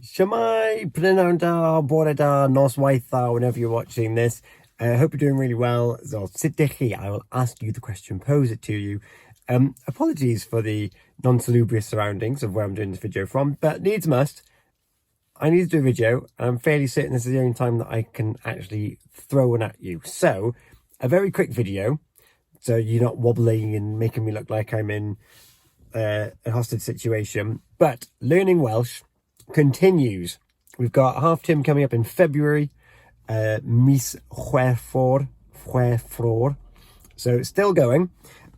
Shemai, prynawn da, bore da, nos waitha, whenever you're watching this. I hope you're doing really well. So, sut dych chi? I will ask you the question, pose it to you. Apologies for the non-salubrious surroundings of where I'm doing this video from, but needs must. I need to do a video, and I'm fairly certain this is the only time that I can actually throw one at you. So, a very quick video, so you're not wobbling and making me look like I'm in a hostage situation. But learning Welsh continues. We've got half term coming up in February, mis chwefror, so it's still going.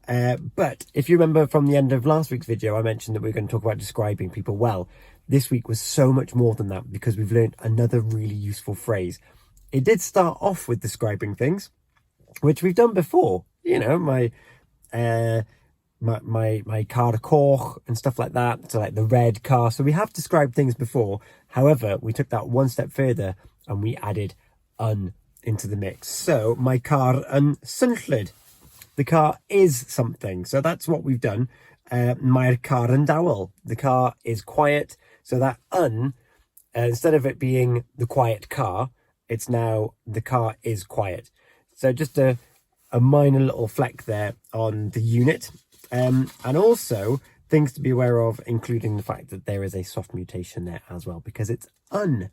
But if you remember from the end of last week's video, I mentioned that we are going to talk about describing people well. This week was so much more than that because we've learned another really useful phrase. It did start off with describing things, which we've done before. You know, my car coch and stuff like that, so like the red car. So we have described things before. However, we took that one step further and we added un into the mix. So my car yn swnllyd. The car is something. So that's what we've done. Mae'r car yn dawel. The car is quiet. So that un, instead of it being the quiet car, it's now the car is quiet. So just a minor little fleck there on the unit. And also things to be aware of, including the fact that there is a soft mutation there as well, because it's un.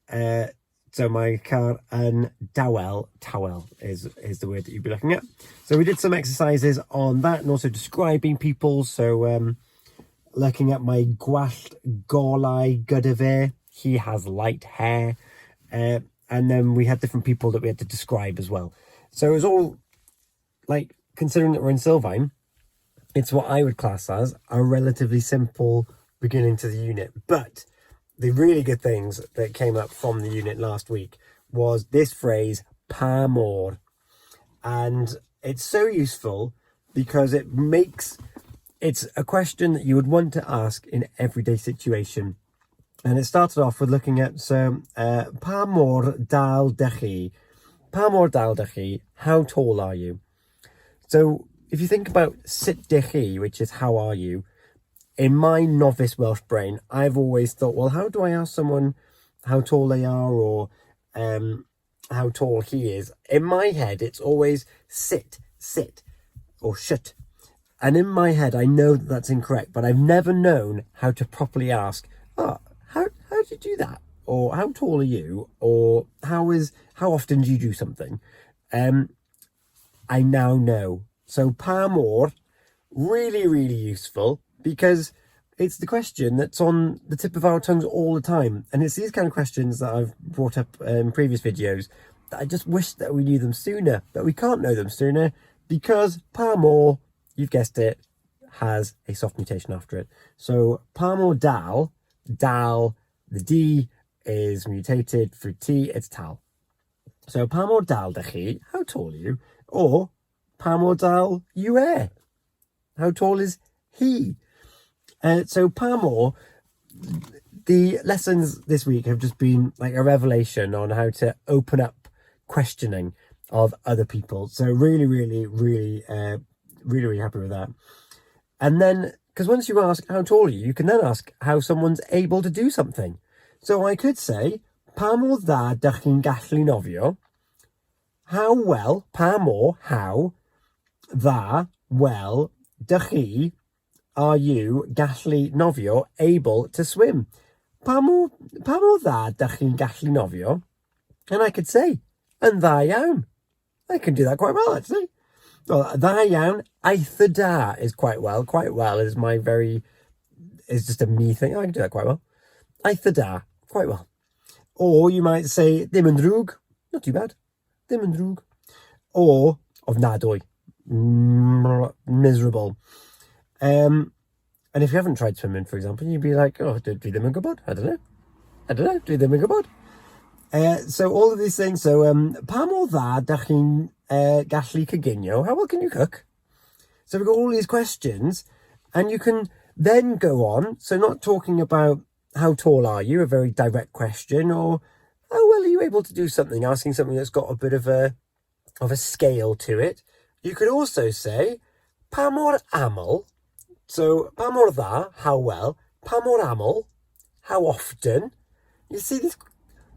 So my car yn dawel, towel is the word that you'd be looking at. So we did some exercises on that and also describing people. So looking at my gwallt golau gyda fe, he has light hair. And then we had different people that we had to describe as well. So it was all, like, considering that we're in Sylfaen, it's what I would class as a relatively simple beginning to the unit. But the really good things that came up from the unit last week was this phrase, pa mor. And it's so useful because it's a question that you would want to ask in everyday situation. And it started off with looking at, pa mor dal dych chi? Pa mor dal dych chi? How tall are you? So if you think about sut dych chi, which is how are you, in my novice Welsh brain, I've always thought, well, how do I ask someone how tall they are or how tall he is? In my head, it's always sit, or shut. And in my head, I know that that's incorrect, but I've never known how to properly ask, how do you do that? Or how tall are you? Or how often do you do something? I now know. So pa mor, really, really useful because it's the question that's on the tip of our tongues all the time. And it's these kind of questions that I've brought up in previous videos that I just wish that we knew them sooner, but we can't know them sooner because pa mor, you've guessed it, has a soft mutation after it. So pa mor dal, the D is mutated for T, it's tal. So pa mor dal dych chi, how tall are you? Or pa mor dal yw e? How tall is he? So pa mor, the lessons this week have just been like a revelation on how to open up questioning of other people. So really, really, really, really happy with that. And then, because once you ask how tall are you, you can then ask how someone's able to do something. So I could say, pa mor dda dych chi'n gallu nofio? How well, pa mor, how, dda, well, dych chi, are you gallu nofio, able to swim? Pa mor dda dych chi'n gallu nofio? And I could say, yn dda iawn. I can do that quite well, actually. Well, dda iawn, eitha da is quite well. Quite well is is just a me thing. I can do that quite well. Eitha da, quite well. Or you might say, ddim yn drwg, not too bad. Ddim yn drwg. Or, ofnadwy, miserable. And if you haven't tried swimming, for example, you'd be like, oh, dwi ddim yn gwybod. I don't know, dwi ddim yn gwybod. So all of these things. So, pa mor dda dych chi'n gallu coginio? How well can you cook? So we've got all these questions and you can then go on. So not talking about how tall are you, a very direct question, or how well are you able to do something, asking something that's got a bit of a scale to it. You could also say, pa mor aml? So, pa mor dda, how well, pa mor aml, how often? You see,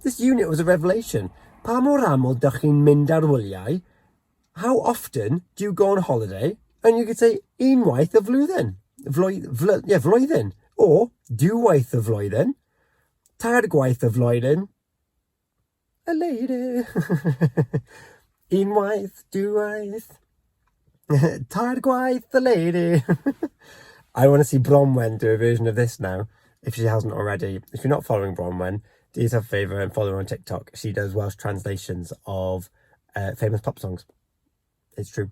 this unit was a revelation. Pa mor aml dych chi'n mynd ar wyliau? How often do you go on holiday? And you could say unwaith y flwyddyn. Flwyddyn. Or dwywaith y flwyddyn. Tair gwaith y flwyddyn. A lady. Unwaith, dwywaith. Tair gwaith a lady. I want to see Bronwen do a version of this now, if she hasn't already. If you're not following Bronwen, do yourself a favour and follow her on TikTok. She does Welsh translations of famous pop songs. It's true.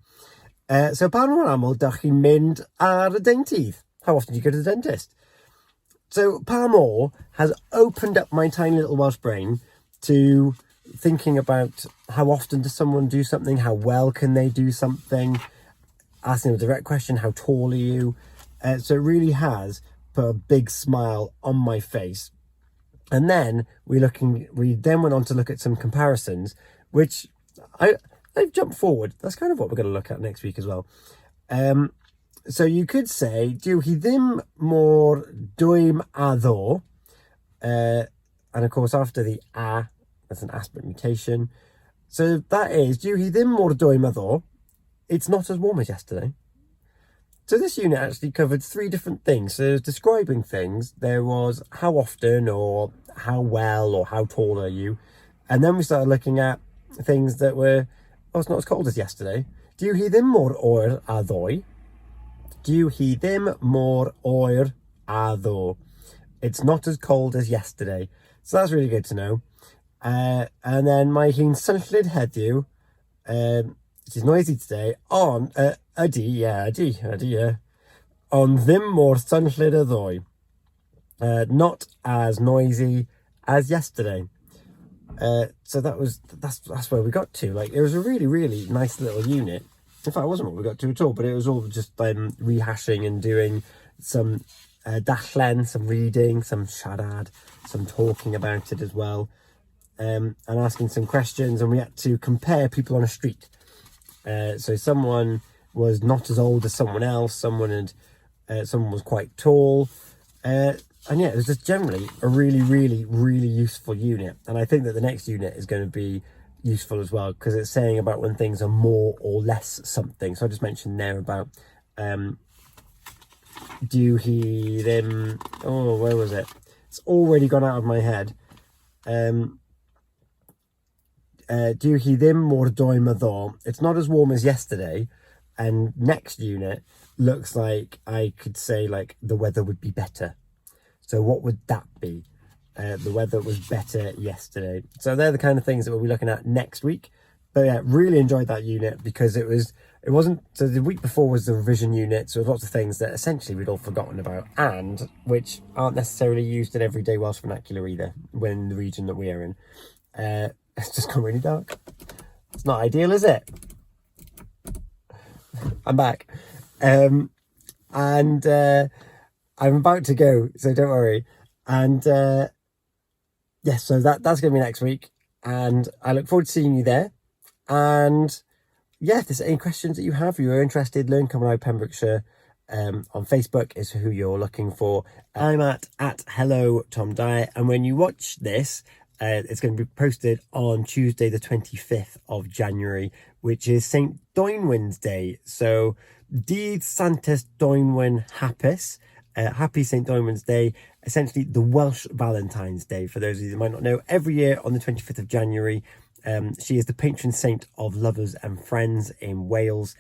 So, pan mor aml dych chi'n mynd ar y dentydd? How often do you go to the dentist? So, pa mor has opened up my tiny little Welsh brain to thinking about how often does someone do something, how well can they do something, asking a direct question, how tall are you? So it really has put a big smile on my face. And then we then went on to look at some comparisons, which I've jumped forward. That's kind of what we're going to look at next week as well. So you could say, dyw hi ddim mor dwym a ddo. And of course, after the a, that's an aspect mutation. So that is, dyw hi ddim mor dwym a ddo. It's not as warm as yesterday. So this unit actually covered 3 different things. So describing things, there was how often, or how well, or how tall are you? And then we started looking at things that were, oh, it's not as cold as yesterday. Dyw hi ddim mor oer a ddoe. Dyw hi ddim mor oer a ddo. It's not as cold as yesterday. So that's really good to know. And then mae hi'n sylllyd heddiw. She's noisy today. Ydy, yeah. Ond ddim mor sylllyd a ddoe. Not as noisy as yesterday. So that's where we got to. Like, it was a really, really nice little unit. In fact, it wasn't what we got to at all, but it was all just rehashing and doing some darllen, some reading, some siarad, some talking about it as well, and asking some questions. And we had to compare people on a street. So someone was not as old as someone else. Someone was quite tall. And yeah, it was just generally a really, really, really useful unit. And I think that the next unit is going to be useful as well, because it's saying about when things are more or less something. So I just mentioned there about do he them, oh, where was it? It's already gone out of my head. Do he them mor dwym a ddo? It's not as warm as yesterday. And next unit looks like I could say, like, the weather would be better. So what would that be? The weather was better yesterday. So they're the kind of things that we'll be looking at next week. But yeah, really enjoyed that unit, because it wasn't, so the week before was the revision unit, so lots of things that essentially we'd all forgotten about, and which aren't necessarily used in everyday Welsh vernacular either, when the region that we are in. It's just gone really dark. It's not ideal, is it? I'm back. And I'm about to go, so don't worry. And yes, so that's going to be next week, and I look forward to seeing you there. And yeah, if there's any questions that you have, you're interested, Learn Cymraeg Pembrokeshire on Facebook is who you're looking for. I'm at HelloTomDyer, and when you watch this, it's going to be posted on Tuesday the 25th of January, which is St Dwynwen's Day. So Dydd Santes Dwynwen hapus. Happy St Dwynwen's Day, essentially the Welsh Valentine's Day. For those of you that might not know, every year on the 25th of January, she is the patron saint of lovers and friends in Wales.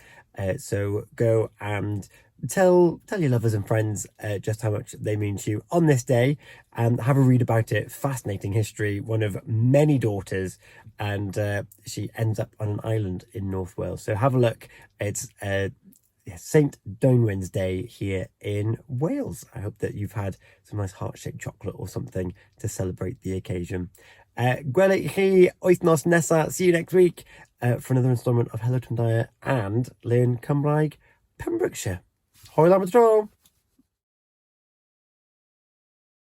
So go and tell your lovers and friends just how much they mean to you on this day, and have a read about it. Fascinating history, one of many daughters, and she ends up on an island in North Wales. So have a look. It's St Dwynwen's Day here in Wales. I hope that you've had some nice heart-shaped chocolate or something to celebrate the occasion. Gwela chi wythnos nesa. See you next week for another instalment of HelloTomDyer and Learn Cymraeg Pembrokeshire. Hwyl am y tro!